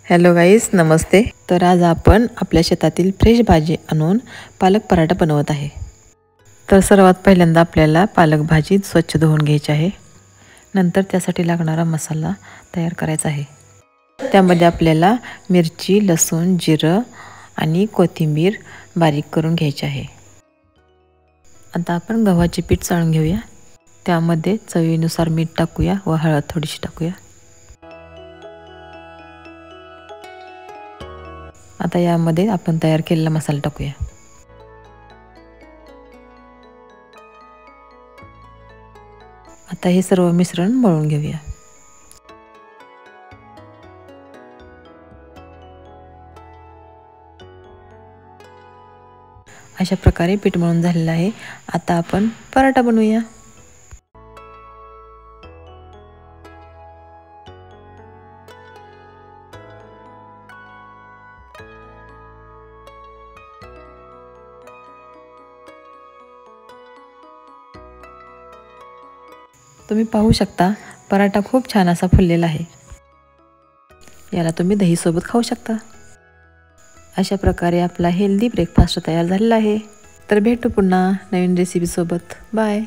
Hello गाईस, नमस्ते। तर आज आपण आपल्या शेतातील फ्रेश भाजी आणून पालक पराठा बनवत आहे। तर सर्वात पहिल्यांदा आपल्याला पालक भाजी स्वच्छ धुवून घ्यायची आहे। नंतर त्यासाठी लागणारा मसाला तयार करायचा आहे। त्यामध्ये आपल्याला मिरची, लसूण, जिरं आणि कोथिंबीर बारीक करून घ्यायची आहे। आता आपण गव्हाचे पीठ चाळून घेऊया। त्यामध्ये चवीनुसार मीठ टाकूया व हळद थोडीशी टाकूया। आता यामध्ये आपण तयार केलेला मसाला टाकूया। आता हे सर्व मिश्रण मळून घेऊया। अशा प्रकारे पीठ मळून झालेलं आहे। आता आपण पराठा बनवूया। तुम्ही पाहू शकता पराठा खूप छान असा फुललेला आहे। याला तुम्ही दही सोबत खाऊ शकता। अशा प्रकारे आपला हेल्दी ब्रेकफास्ट तयार झालेला आहे। तर भेटू पुन्हा नवीन रेसिपी सोबत। बाय।